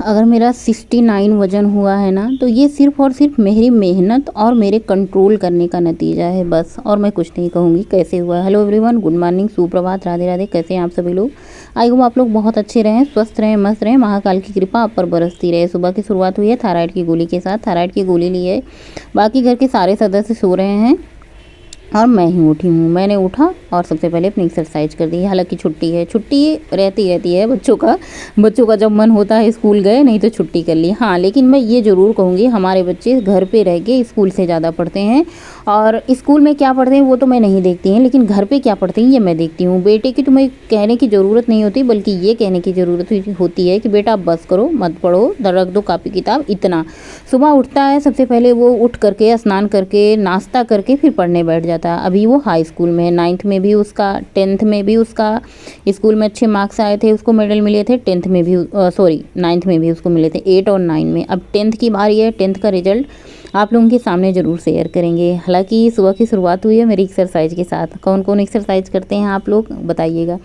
अगर मेरा 69 वज़न हुआ है ना, तो ये सिर्फ़ और सिर्फ मेरी मेहनत और मेरे कंट्रोल करने का नतीजा है बस, और मैं कुछ नहीं कहूँगी कैसे हुआ है। हेलो एवरीवन, गुड मॉर्निंग, सुप्रभात, राधे राधे। कैसे हैं आप सभी लोग? आई होप आप लोग बहुत अच्छे रहें, स्वस्थ रहें, मस्त रहें, महाकाल की कृपा आप पर बरसती रहे। सुबह की शुरुआत हुई है थायराइड की गोली के साथ। थायराइड की गोली ली है, बाकी घर के सारे सदस्य सो रहे हैं और मैं ही उठी हूँ। मैंने उठा और सबसे पहले अपनी एक्सरसाइज कर दी। हालांकि छुट्टी है, छुट्टी रहती है बच्चों का जब मन होता है स्कूल गए, नहीं तो छुट्टी कर ली। हाँ, लेकिन मैं ये ज़रूर कहूँगी, हमारे बच्चे घर पे रह के स्कूल से ज़्यादा पढ़ते हैं। और स्कूल में क्या पढ़ते हैं वो तो मैं नहीं देखती हैं, लेकिन घर पे क्या पढ़ते हैं ये मैं देखती हूँ। बेटे की तुम्हें कहने की ज़रूरत नहीं होती, बल्कि ये कहने की ज़रूरत होती है कि बेटा आप बस करो, मत पढ़ो, रख दो कापी किताब। इतना सुबह उठता है, सबसे पहले वो उठ करके स्नान करके नाश्ता करके फिर पढ़ने बैठ जाता है। अभी वो हाई स्कूल में है, 9th में भी उसका, 10th में भी उसका स्कूल में अच्छे मार्क्स आए थे, उसको मेडल मिले थे। 10th में भी 9th में भी उसको मिले थे, 8 और 9 में। अब 10th की बारी है, 10th का रिजल्ट आप लोगों के सामने ज़रूर शेयर करेंगे। हालांकि सुबह की शुरुआत हुई है मेरी एक्सरसाइज के साथ। कौन कौन एक्सरसाइज करते हैं आप लोग बताइएगा।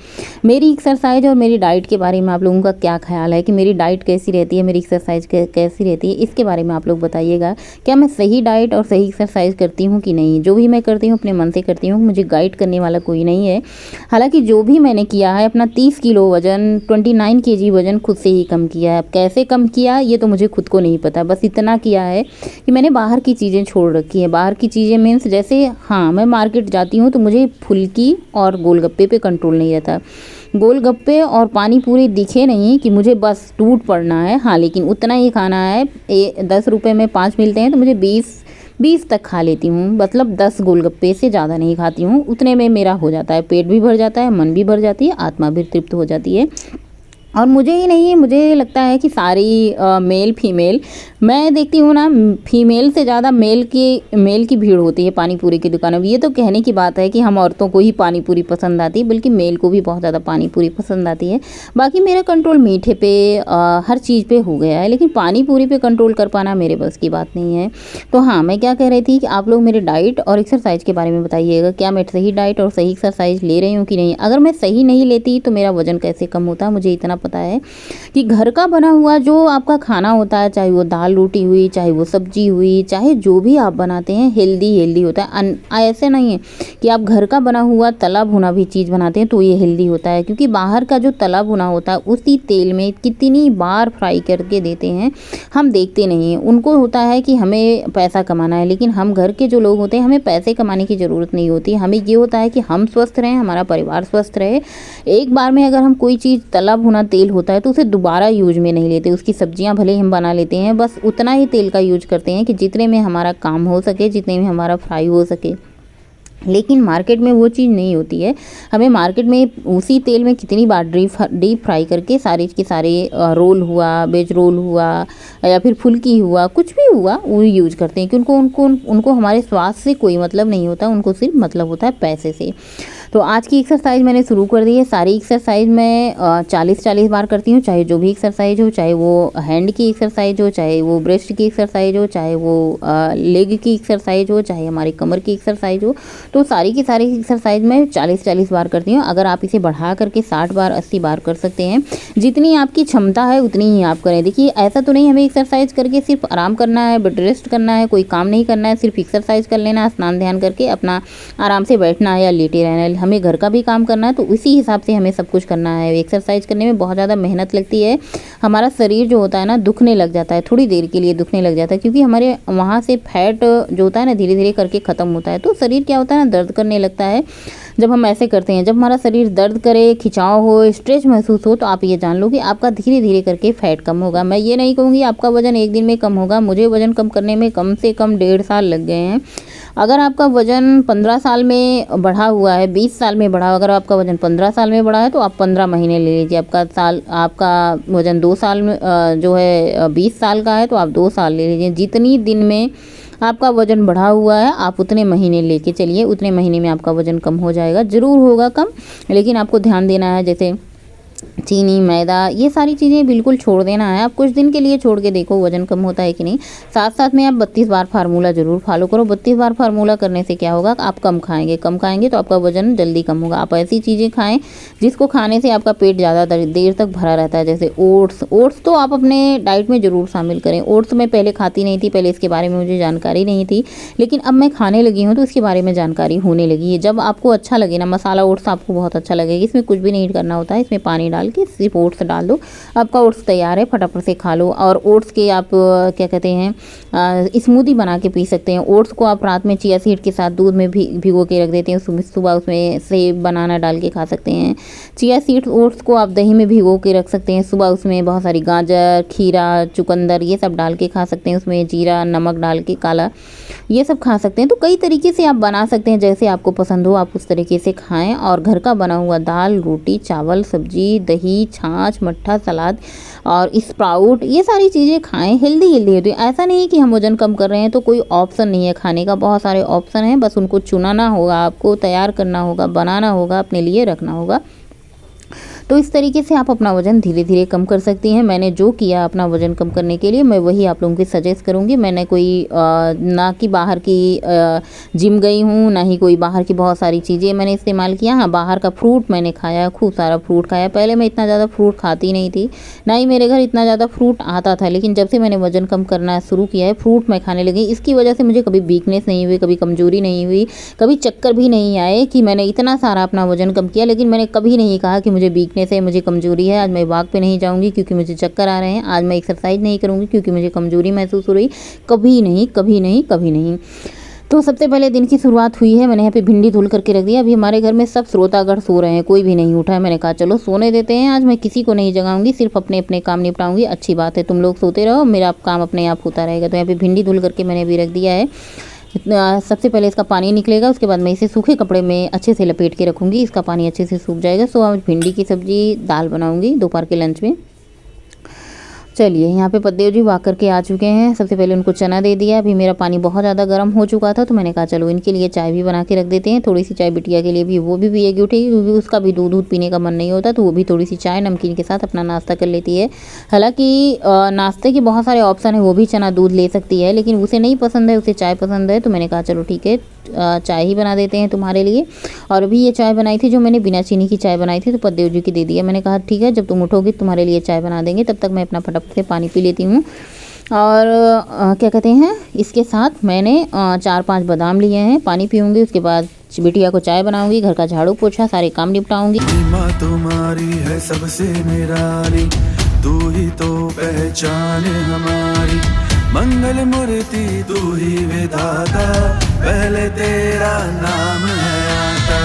मेरी एक्सरसाइज और मेरी डाइट के बारे में आप लोगों का क्या ख्याल है कि मेरी डाइट कैसी रहती है, मेरी एक्सरसाइज कैसी रहती है, इसके बारे में आप लोग बताइएगा। क्या मैं सही डाइट और सही एक्सरसाइज करती हूँ कि नहीं? जो भी मैं करती हूँ अपने मन से करती हूँ, मुझे गाइड करने वाला कोई नहीं है। हालांकि जो भी मैंने किया है, अपना 30 किलो वजन, 29 kg वजन खुद से ही कम किया है। अब कैसे कम किया ये तो मुझे खुद को नहीं पता, बस इतना किया है कि मैंने बाहर की चीज़ें छोड़ रखी है। बाहर की चीज़ें मीन्स जैसे, हाँ, मैं मार्केट जाती हूँ तो मुझे फुल्की और गोलगप्पे पे कंट्रोल नहीं रहता। गोलगप्पे और पानी पूरी दिखे नहीं कि मुझे बस टूट पड़ना है। हाँ, लेकिन उतना ही खाना है। 10 रुपये में 5 मिलते हैं तो मुझे 20 तक खा लेती हूँ। मतलब 10 गोलगप्पे से ज़्यादा नहीं खाती हूँ, उतने में मेरा हो जाता है। पेट भी भर जाता है, मन भी भर जाती है, आत्मा भी तृप्त हो जाती है। और मुझे ही नहीं, मुझे लगता है कि सारी मेल फीमेल, मैं देखती हूँ ना, फीमेल से ज़्यादा मेल की भीड़ होती है पानी पूरी की दुकानों में। ये तो कहने की बात है कि हम औरतों को ही पानी पूरी पसंद आती है, बल्कि मेल को भी बहुत ज़्यादा पानी पूरी पसंद आती है। बाकी मेरा कंट्रोल मीठे पे, हर चीज़ पे हो गया है, लेकिन पानी पूरी पे कंट्रोल कर पाना मेरे बस की बात नहीं है। तो हाँ, मैं क्या कह रही थी कि आप लोग मेरे डाइट और एक्सरसाइज के बारे में बताइएगा। क्या मैं सही डाइट और सही एक्सरसाइज ले रही हूँ कि नहीं? अगर मैं सही नहीं लेती तो मेरा वजन कैसे कम होता? मुझे इतना पता है कि घर का बना हुआ जो आपका खाना होता है, चाहे वो दाल रोटी हुई, चाहे वो सब्जी हुई, चाहे जो भी आप बनाते हैं, हेल्दी होता है। ऐसे नहीं है कि आप घर का बना हुआ तला भुना भी चीज़ बनाते हैं तो ये हेल्दी होता है, क्योंकि बाहर का जो तला भुना होता है उसी तेल में कितनी बार फ्राई करके देते हैं, हम देखते नहीं हैं। उनको होता है कि हमें पैसा कमाना है, लेकिन हम घर के जो लोग होते हैं, हमें पैसे कमाने की ज़रूरत नहीं होती। हमें ये होता है कि हम स्वस्थ रहें, हमारा परिवार स्वस्थ रहे। एक बार में अगर हम कोई चीज़, तला भुना तेल होता है तो उसे दोबारा यूज में नहीं लेते। उसकी सब्जियां भले हम बना लेते हैं, बस उतना ही तेल का यूज करते हैं कि जितने में हमारा काम हो सके, जितने में हमारा फ्राई हो सके। लेकिन मार्केट में वो चीज़ नहीं होती है। हमें मार्केट में उसी तेल में कितनी बार डीप फ्राई करके सारे के सारे रोल हुआ, वेज रोल हुआ, या फिर फुल्की हुआ, कुछ भी हुआ, वो यूज करते हैं कि उनको हमारे स्वास्थ्य से कोई मतलब नहीं होता, उनको सिर्फ मतलब होता है पैसे से। तो आज की एक्सरसाइज मैंने शुरू कर दी है। सारी एक्सरसाइज मैं 40 बार करती हूँ, चाहे जो भी एक्सरसाइज हो, चाहे वो हैंड की एक्सरसाइज हो, चाहे वो ब्रेस्ट की एक्सरसाइज हो, चाहे वो लेग की एक्सरसाइज हो, चाहे हमारी कमर की एक्सरसाइज हो। तो सारी की सारी एक्सरसाइज मैं 40 बार करती हूँ। अगर आप इसे बढ़ा करके 60 बार 80 बार कर सकते हैं, जितनी आपकी क्षमता है उतनी ही आप करें। देखिए, ऐसा तो नहीं हमें एक्सरसाइज करके सिर्फ आराम करना है, बेड रेस्ट करना है, कोई काम नहीं करना है, सिर्फ एक्सरसाइज कर लेना, स्नान ध्यान करके अपना आराम से बैठना है या लेटे रहना है। हमें घर का भी काम करना है, तो उसी हिसाब से हमें सब कुछ करना है। एक्सरसाइज करने में बहुत ज़्यादा मेहनत लगती है। हमारा शरीर जो होता है ना, दुखने लग जाता है, थोड़ी देर के लिए दुखने लग जाता है, क्योंकि हमारे वहाँ से फैट जो होता है ना, धीरे धीरे करके ख़त्म होता है। तो शरीर क्या होता है ना, दर्द करने लगता है जब हम ऐसे करते हैं। जब हमारा शरीर दर्द करे, खिंचाव हो, स्ट्रेच महसूस हो, तो आप ये जान लो कि आपका धीरे धीरे करके फैट कम होगा। मैं ये नहीं कहूँगी आपका वजन एक दिन में कम होगा। मुझे वजन कम करने में कम से कम 1.5 साल लग गए हैं। अगर आपका वजन 15 साल में बढ़ा हुआ है, 20 साल में बढ़ा, अगर आपका वजन 15 साल में बढ़ा है तो आप 15 महीने ले लीजिए। आपका वजन 2 साल में जो है 20 साल का है तो आप 2 साल ले लीजिए। जितनी दिन में आपका वजन बढ़ा हुआ है आप उतने महीने लेके चलिए, उतने महीने में आपका वजन कम हो जाएगा। ज़रूर होगा कम, लेकिन आपको ध्यान देना है। जैसे चीनी, मैदा, ये सारी चीज़ें बिल्कुल छोड़ देना है। आप कुछ दिन के लिए छोड़ के देखो वज़न कम होता है कि नहीं। साथ साथ में आप 32 बार फार्मूला ज़रूर फॉलो करो। 32 बार फार्मूला करने से क्या होगा, आप कम खाएंगे तो आपका वज़न जल्दी कम होगा। आप ऐसी चीज़ें खाएं जिसको खाने से आपका पेट ज़्यादा देर तक भरा रहता है, जैसे ओट्स तो आप अपने डाइट में ज़रूर शामिल करें। ओट्स मैं पहले खाती नहीं थी, पहले इसके बारे में मुझे जानकारी नहीं थी, लेकिन अब मैं खाने लगी हूँ तो इसके बारे में जानकारी होने लगी है। जब आपको अच्छा लगे ना, मसाला ओट्स आपको बहुत अच्छा लगेगा। इसमें कुछ भी नहीं करना होता है, इसमें पानी डाल के सिर्फ ओट्स डाल दो, आपका ओट्स तैयार है, फटाफट से खा लो। और ओट्स के आप क्या कहते हैं स्मूदी बना के पी सकते हैं। ओट्स को आप रात में चिया सीड के साथ दूध में भिगो के रख देते हैं, सुबह उसमें सेब बनाना डाल के खा सकते हैं। चिया सीड्स ओट्स को आप दही में भिगो के रख सकते हैं, सुबह उसमें बहुत सारी गाजर, खीरा, चुकंदर ये सब डाल के खा सकते हैं, उसमें जीरा नमक डाल के काला, ये सब खा सकते हैं। तो कई तरीके से आप बना सकते हैं, जैसे आपको पसंद हो आप उस तरीके से खाएं। और घर का बना हुआ दाल, रोटी, चावल, सब्जी, दही, छाछ, मट्ठा, सलाद और स्प्राउट, ये सारी चीज़ें खाएं। हेल्दी होती है। ऐसा नहीं है कि हम वजन कम कर रहे हैं तो कोई ऑप्शन नहीं है खाने का, बहुत सारे ऑप्शन हैं, बस उनको चुनाना होगा, आपको तैयार करना होगा, बनाना होगा, अपने लिए रखना होगा। तो इस तरीके से आप अपना वज़न धीरे धीरे कम कर सकती हैं। मैंने जो किया अपना वज़न कम करने के लिए, मैं वही आप लोगों को सजेस्ट करूँगी। मैंने कोई ना कि बाहर की जिम गई हूँ, ना ही कोई बाहर की बहुत सारी चीज़ें मैंने इस्तेमाल किया। हाँ, बाहर का फ्रूट मैंने खाया, खूब सारा फ्रूट खाया। पहले मैं इतना ज़्यादा फ्रूट खाती नहीं थी, ना ही मेरे घर इतना ज़्यादा फ्रूट आता था, लेकिन जब से मैंने वज़न कम करना शुरू किया है, फ्रूट मैं खाने लगी। इसकी वजह से मुझे कभी वीकनेस नहीं हुई, कभी कमज़ोरी नहीं हुई, कभी चक्कर भी नहीं आए कि मैंने इतना सारा अपना वज़न कम किया। लेकिन मैंने कभी नहीं कहा कि मुझे वीकनेस है, मुझे कमज़ोरी है, आज मैं वॉक पे नहीं जाऊंगी क्योंकि मुझे चक्कर आ रहे हैं, आज मैं एक्सरसाइज नहीं करूंगी क्योंकि मुझे कमज़ोरी महसूस हो रही। कभी नहीं, कभी नहीं, कभी नहीं। तो सबसे पहले दिन की शुरुआत हुई है, मैंने यहाँ पे भिंडी धुल करके रख दिया। अभी हमारे घर में सब श्रोतागण सो रहे हैं, कोई भी नहीं उठा है। मैंने कहा चलो सोने देते हैं, आज मैं किसी को नहीं जगाऊंगी, सिर्फ अपने अपने काम निपटाऊंगी। अच्छी बात है, तुम लोग सोते रहो, मेरा काम अपने आप होता रहेगा। तो यहाँ पे भिंडी धुल करके मैंने अभी रख दिया है। सबसे पहले इसका पानी निकलेगा, उसके बाद मैं इसे सूखे कपड़े में अच्छे से लपेट के रखूँगी, इसका पानी अच्छे से सूख जाएगा। सो आज भिंडी की सब्ज़ी दाल बनाऊँगी दोपहर के लंच में। चलिए, यहाँ पे पद्देव जी वाक करके आ चुके हैं। सबसे पहले उनको चना दे दिया। अभी मेरा पानी बहुत ज़्यादा गर्म हो चुका था, तो मैंने कहा चलो इनके लिए चाय भी बना के रख देते हैं। थोड़ी सी चाय बिटिया के लिए भी, वो भी पिएगी उठेगी, क्योंकि उसका भी दूध पीने का मन नहीं होता, तो वो भी थोड़ी सी चाय नमकीन के साथ अपना नाश्ता कर लेती है। हालांकि नाश्ते के बहुत सारे ऑप्शन है, वो भी चना दूध ले सकती है, लेकिन उसे नहीं पसंद है, उसे चाय पसंद है। तो मैंने कहा चलो ठीक है, चाय ही बना देते हैं तुम्हारे लिए। और अभी ये चाय बनाई थी जो मैंने बिना चीनी की चाय बनाई थी, तो पद्देव जी की दे दिया। मैंने कहा ठीक है, जब तुम उठोगी तुम्हारे लिए चाय बना देंगे, तब तक मैं अपना फटाफट से पानी पी लेती हूँ। और क्या कहते हैं, इसके साथ मैंने 4-5 बादाम लिए हैं, पानी पीऊँगी, उसके बाद बिटिया को चाय बनाऊंगी, घर का झाड़ू पोछा सारे काम निपटाऊंगी। माँ तुम्हारी है सबसे निराली, तू ही तो पहचान हमारी, मंगल मूर्ति तू ही विधाता, पहले तेरा नाम है आता,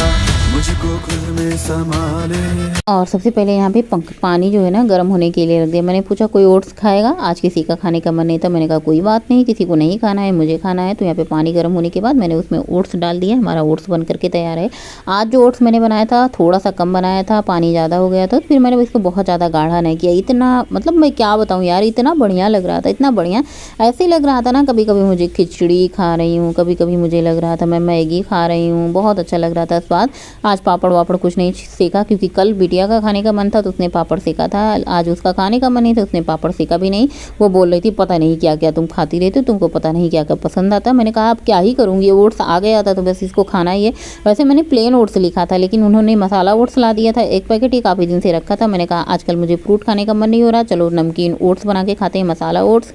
मुझको खुद में संभाले। और सबसे पहले यहाँ पे पानी जो है ना गर्म होने के लिए रख दिया। मैंने पूछा कोई ओट्स खाएगा, आज किसी का खाने का मन नहीं था। मैंने कहा कोई बात नहीं, किसी को नहीं खाना है, मुझे खाना है। तो यहाँ पे पानी गर्म होने के बाद मैंने उसमें ओट्स डाल दिया। हमारा ओट्स बन करके तैयार है। आज जो ओट्स मैंने बनाया था थोड़ा सा कम बनाया था, पानी ज़्यादा हो गया था, तो फिर मैंने इसको बहुत ज़्यादा गाढ़ा नहीं किया। इतना मतलब मैं क्या बताऊँ यार, इतना बढ़िया लग रहा था, इतना बढ़िया। ऐसे लग रहा था ना, कभी कभी मुझे खिचड़ी खा रही हूँ, कभी कभी मुझे लग रहा था मैं मैगी खा रही हूँ। बहुत अच्छा लग रहा था स्वाद। आज पापड़ वापड़ कुछ नहीं सेका, क्योंकि कल बिटिया का खाने का मन था तो उसने पापड़ सेका था, आज उसका खाने का मन नहीं था, उसने पापड़ सेका भी नहीं। वो बोल रही थी पता नहीं क्या क्या तुम खाती रहती हो, तुमको पता नहीं क्या क्या पसंद आता। मैंने कहा अब क्या ही करूँगी, ओट्स आ गया था तो बस इसको खाना ही है। वैसे मैंने प्लेन ओट्स लिखा था, लेकिन उन्होंने मसाला ओट्स ला दिया था, एक पैकेट ही काफ़ी दिन से रखा था। मैंने कहा आजकल मुझे फ्रूट खाने का मन नहीं हो रहा, चलो नमकीन ओट्स बना के खाते हैं, मसाला ओट्स,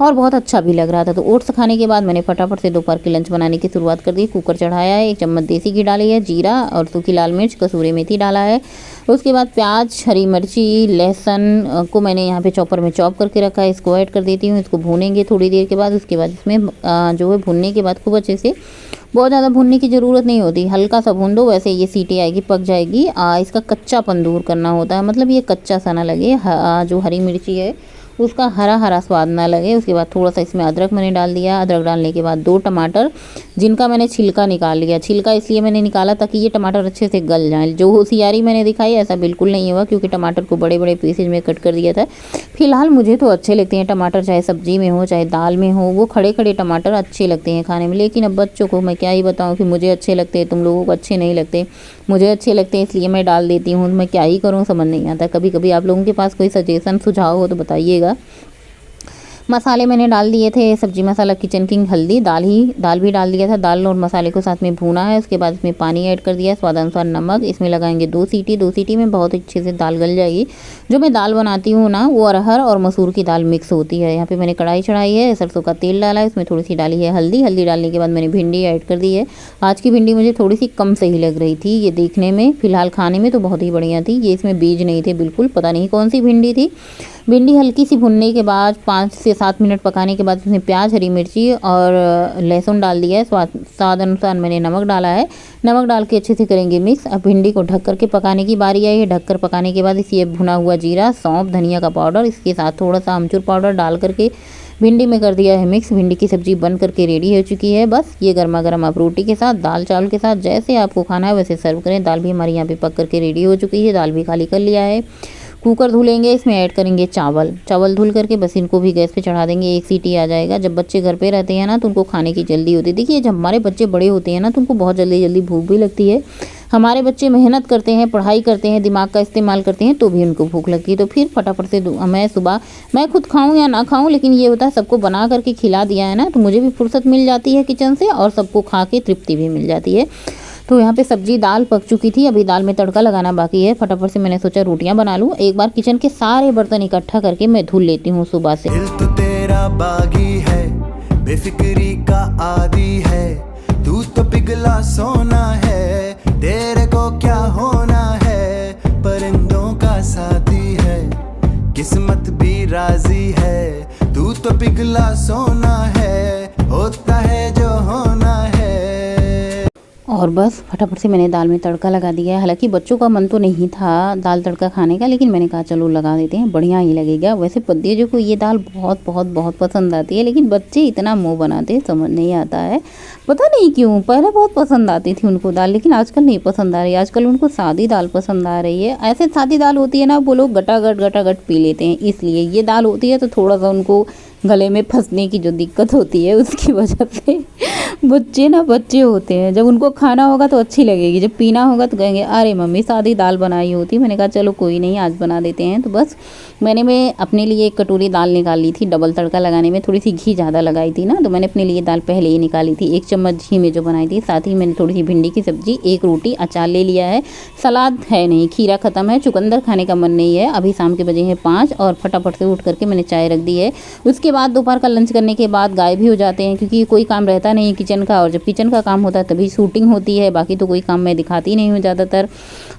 और बहुत अच्छा भी लग रहा था। तो ओट्स खाने के बाद मैंने फटाफट से दोपहर के लंच बनाने की शुरुआत कर दी। कुकर चढ़ाया है, 1 चम्मच देसी घी डाली है, जीरा और सूखी लाल मिर्च, कसूरी मेथी डाला है। उसके बाद प्याज, हरी मिर्ची, लहसुन को मैंने यहाँ पे चॉपर में चॉप करके रखा है, इसको ऐड कर देती हूँ। इसको भूनेंगे थोड़ी देर के बाद। उसके बाद इसमें जो है भूनने के बाद खूब अच्छे से, बहुत ज़्यादा भूनने की ज़रूरत नहीं होती, हल्का सा भून दो, वैसे ये सीटी आएगी, पक जाएगी। इसका कच्चापन दूर करना होता है, मतलब ये कच्चा सा ना लगे। जो हरी मिर्ची है उसका हरा हरा स्वाद ना लगे। उसके बाद थोड़ा सा इसमें अदरक मैंने डाल दिया। अदरक डालने के बाद 2 टमाटर जिनका मैंने छिलका निकाल लिया। छिलका इसलिए मैंने निकाला ताकि ये टमाटर अच्छे से गल जाएँ। जो होशियारी मैंने दिखाई ऐसा बिल्कुल नहीं हुआ, क्योंकि टमाटर को बड़े बड़े पीसेज में कट कर दिया था। फिलहाल मुझे तो अच्छे लगते हैं टमाटर, चाहे सब्जी में हो चाहे दाल में हो, वो खड़े खड़े टमाटर अच्छे लगते हैं खाने में। लेकिन अब बच्चों को मैं क्या ही बताऊँ कि मुझे अच्छे लगते हैं, तुम लोगों को अच्छे नहीं लगते। मुझे अच्छे लगते हैं इसलिए मैं डाल देती हूँ। मैं क्या ही करूँ, समझ नहीं आता। कभी कभी आप लोगों के पास कोई सजेशन सुझाव हो तो बताइएगा। मसाले मैंने डाल दिए थे, सब्जी मसाला, किचन किंग, हल्दी, दाल भी डाल दिया था। दाल और मसाले को साथ में भूना है। उसके बाद इसमें पानी ऐड कर दिया, स्वाद अनुसार नमक। इसमें लगाएंगे 2 सीटी। 2 सीटी में बहुत अच्छे से दाल गल जाएगी। जो मैं दाल बनाती हूँ ना, वो अरहर और मसूर की दाल मिक्स होती है। यहाँ पे मैंने कढ़ाई चढ़ाई है, सरसों का तेल डाला है, इसमें थोड़ी सी डाली है हल्दी। हल्दी डालने के बाद मैंने भिंडी ऐड कर दी है। आज की भिंडी मुझे थोड़ी सी कम सही लग रही थी ये देखने में, फिलहाल खाने में तो बहुत ही बढ़िया थी। ये इसमें बीज नहीं थे बिल्कुल, पता नहीं कौन सी भिंडी थी। भिंडी हल्की सी भुनने के बाद 5 से 7 मिनट पकाने के बाद इसमें प्याज, हरी मिर्ची और लहसुन डाल दिया है। स्वाद अनुसार मैंने नमक डाला है। नमक डाल के अच्छे से करेंगे मिक्स। अब भिंडी को ढक करके पकाने की बारी आई है। ढककर पकाने के बाद इसे भुना हुआ जीरा, सौंफ, धनिया का पाउडर, इसके साथ थोड़ा सा अमचूर पाउडर डाल करके भिंडी में कर दिया है मिक्स। भिंडी की सब्जी बन करके रेडी हो चुकी है। बस ये गर्मा गर्म आप रोटी के साथ, दाल चावल के साथ, जैसे आपको खाना है वैसे सर्व करें। दाल भी हमारी यहाँ पे पक करके रेडी हो चुकी है। दाल भी खाली कर लिया है। कुकर धुलेंगे, इसमें ऐड करेंगे चावल धुल करके बस इनको भी गैस पे चढ़ा देंगे। 1 सीटी आ जाएगा। जब बच्चे घर पे रहते हैं ना तो उनको खाने की जल्दी होती है। देखिए जब हमारे बच्चे बड़े होते हैं ना तो उनको बहुत जल्दी जल्दी भूख भी लगती है। हमारे बच्चे मेहनत करते हैं, पढ़ाई करते हैं, दिमाग का इस्तेमाल करते हैं, तो भी उनको भूख लगती है। तो फिर फटाफट से मैं खुद खाऊं या ना खाऊं, लेकिन ये होता है सबको बना करके खिला दिया है ना, तो मुझे भी फुर्सत मिल जाती है किचन से और सबको खा के तृप्ति भी मिल जाती है। तो यहाँ पे सब्जी दाल पक चुकी थी, अभी दाल में तड़का लगाना बाकी है। फटाफट से मैंने सोचा रोटियां बना लूँ। एक बार किचन के सारे बर्तन इकट्ठा करके मैं धुल लेती हूँ सुबह से। दिल तो तेरा बागी है, बेफिक्री का आदी है, तू तो पिघला सोना है, तेरे को क्या होना है, परिंदों का साथी है, किस्मत भी राजी है, तू तो पिघला सोना है, होता है जो होना है। और बस फटाफट से मैंने दाल में तड़का लगा दिया है। हालांकि बच्चों का मन तो नहीं था दाल तड़का खाने का, लेकिन मैंने कहा चलो लगा देते हैं, बढ़िया ही लगेगा। वैसे पद्दियों को ये दाल बहुत बहुत बहुत पसंद आती है, लेकिन बच्चे इतना मुँह बनाते हैं समझ नहीं आता है, पता नहीं क्यों। पहले बहुत पसंद आती थी उनको दाल, लेकिन आजकल नहीं पसंद आ रही। आजकल उनको सादी दाल पसंद आ रही है। ऐसे सादी दाल होती है ना, वो लोग गटागट पी लेते हैं, इसलिए ये दाल होती है तो थोड़ा सा उनको गले में फंसने की जो दिक्कत होती है उसकी वजह से बच्चे होते हैं। जब उनको खाना होगा तो अच्छी लगेगी, जब पीना होगा तो कहेंगे अरे मम्मी सादी दाल बनाई होती। मैंने कहा चलो कोई नहीं, आज बना देते हैं। तो बस मैं अपने लिए 1 कटोरी दाल निकाल ली थी। डबल तड़का लगाने में थोड़ी सी घी ज़्यादा लगाई थी ना, तो मैंने अपने लिए दाल पहले ही निकाली थी। 1 चम्मच घी में जो बनाई थी। साथ ही मैंने थोड़ी सी भिंडी की सब्जी, 1 रोटी, अचार ले लिया है। सलाद है नहीं, खीरा ख़त्म है, चुकंदर खाने का मन नहीं है। अभी शाम के बजे हैं 5 और फटाफट से उठ करके मैंने चाय रख दी है। उसके बाद दोपहर का लंच करने के बाद गायब भी हो जाते हैं, क्योंकि कोई काम रहता नहीं किचन का, और जब किचन का काम होता है तभी शूटिंग होती है। बाकी तो कोई काम मैं दिखाती नहीं हूँ ज़्यादातर।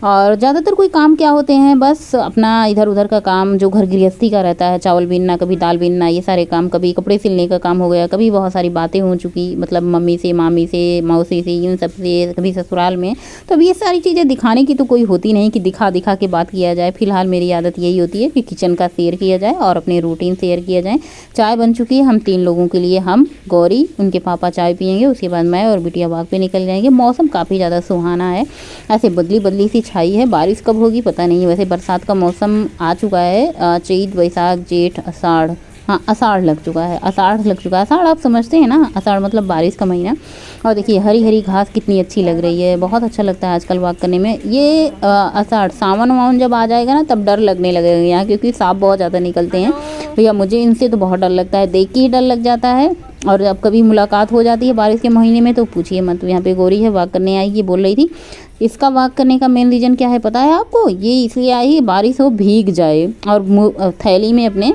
और ज़्यादातर कोई काम क्या होते हैं, बस अपना इधर उधर का काम जो घर गृहस्थी का रहता है, चावल बीनना, कभी दाल बीनना, ये सारे काम, कभी कपड़े सिलने का काम हो गया, कभी बहुत सारी बातें हो चुकी, मतलब मम्मी से, मामी से, मौसी से, इन सब से, कभी ससुराल में। तो अब ये सारी चीज़ें दिखाने की तो कोई होती नहीं कि दिखा दिखा के बात किया जाए। फिलहाल मेरी आदत यही होती है कि किचन का शेयर किया जाए और अपने रूटीन शेयर किया जाए। चाय बन चुकी है, हम 3 लोगों के लिए, हम, गौरी, उनके पापा चाय पियेंगे, उसके बाद मैं और बिटिया बाग पे निकल जाएंगे। मौसम काफ़ी ज़्यादा सुहाना है, ऐसे बदली बदली सी छाई है। बारिश कब होगी पता नहीं। वैसे बरसात का मौसम आ चुका है। चैत, बैसाख, जेठ, आषाढ़, हाँ आषाढ़ लग चुका है। आषाढ़ आप समझते हैं ना, आषाढ़ मतलब बारिश का महीना। और देखिए हरी हरी घास कितनी अच्छी लग रही है, बहुत अच्छा लगता है आजकल वॉक करने में। ये आषाढ़, सावन वावन जब आ जाएगा ना तब डर लगने लगेगा यहाँ, क्योंकि सांप बहुत ज़्यादा निकलते हैं। भैया मुझे इनसे तो बहुत डर लगता है, देख के ही डर लग जाता है। और जब कभी मुलाकात हो जाती है बारिश के महीने में तो पूछिए मत। यहाँ पे गौरी है, वॉक करने आई, ये बोल रही थी। इसका वॉक करने का मेन रीज़न क्या है पता है आपको? ये इसलिए आई है बारिश हो, भीग जाए और थैली में अपने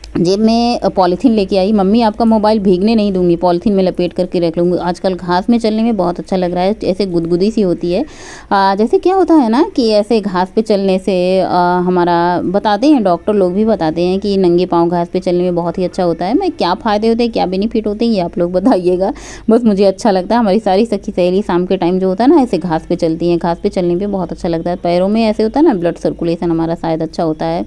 जेब में पॉलीथीन लेके आई, मम्मी आपका मोबाइल भीगने नहीं दूंगी, पॉलीथीन में लपेट करके रख लूँगी। आजकल घास में चलने में बहुत अच्छा लग रहा है, ऐसे गुदगुदी सी होती है। जैसे क्या होता है ना कि ऐसे घास पे चलने से हमारा बताते हैं, डॉक्टर लोग भी बताते हैं कि नंगे पाँव घास पे चलने में बहुत ही अच्छा होता है। मैं क्या फ़ायदे होते हैं, क्या बेनिफिट होते हैं, ये आप लोग बताइएगा। बस मुझे अच्छा लगता है। हमारी सारी सखी सहेली शाम के टाइम जो होता है ना, ऐसे घास पे चलती हैं। घास पे चलने पे बहुत अच्छा लगता है। पैरों में ऐसे होता है ना, ब्लड सर्कुलेशन हमारा शायद अच्छा होता है।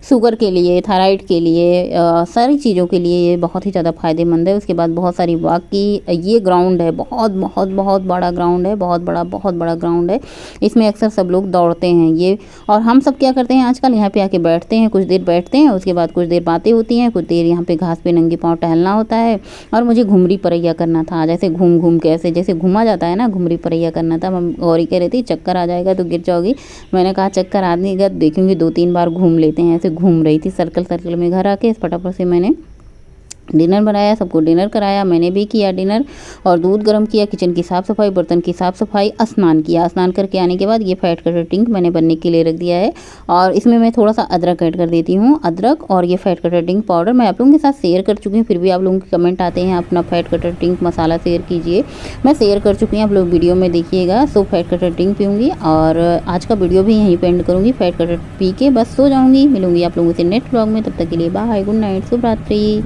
शुगर के लिए, थायराइड के लिए, सारी चीज़ों के लिए ये बहुत ही ज़्यादा फ़ायदेमंद है। उसके बाद बहुत सारी बाकी ये ग्राउंड है, बहुत बहुत बहुत बड़ा ग्राउंड है, बहुत बड़ा ग्राउंड है। इसमें अक्सर सब लोग दौड़ते हैं ये, और हम सब क्या करते हैं आजकल, यहाँ पे आके बैठते हैं, कुछ देर बैठते हैं, उसके बाद कुछ देर बातें होती हैं, कुछ देर यहाँ पे घास पे नंगे पाँव टहलना होता है। और मुझे घुमरी परैया करना था, जैसे घूम घूम के ऐसे जैसे घूमा जाता है ना, घुमरी परैया करना था। मम्मी गौरी कह रही थी चक्कर आ जाएगा तो गिर जाओगी। मैंने कहा चक्कर आने का देखूंगी, 2-3 बार घूम लेते हैं। ऐसे घूम रही थी सर्कल सर्कल में। घर आके फटाफट से मैंने डिनर बनाया, सबको डिनर कराया, मैंने भी किया डिनर, और दूध गर्म किया, किचन की साफ़ सफाई, बर्तन की साफ़ सफाई, स्नान किया। स्नान करके आने के बाद ये फैट कटर ड्रिंक मैंने बनने के लिए रख दिया है, और इसमें मैं थोड़ा सा अदरक ऐड कर देती हूँ। अदरक और ये फैट कटर ड्रिंक पाउडर मैं आप लोगों के साथ शेयर कर चुकी हूँ, फिर भी आप लोगों के कमेंट आते हैं अपना फैट कटर ड्रिंक मसाला शेयर कीजिए। मैं शेयर कर चुकी हूँ, आप लोग वीडियो में देखिएगा। सो फैट कटर ड्रिंक पीऊँगी, और आज का वीडियो भी यहीं पे एंड करूँगी। फैट कटर पी के बस सो जाऊँगी। मिलूँगी आप लोगों से नेक्स्ट व्लॉग में, तब तक के लिए बाय, गुड नाइट, शुभ रात्रि।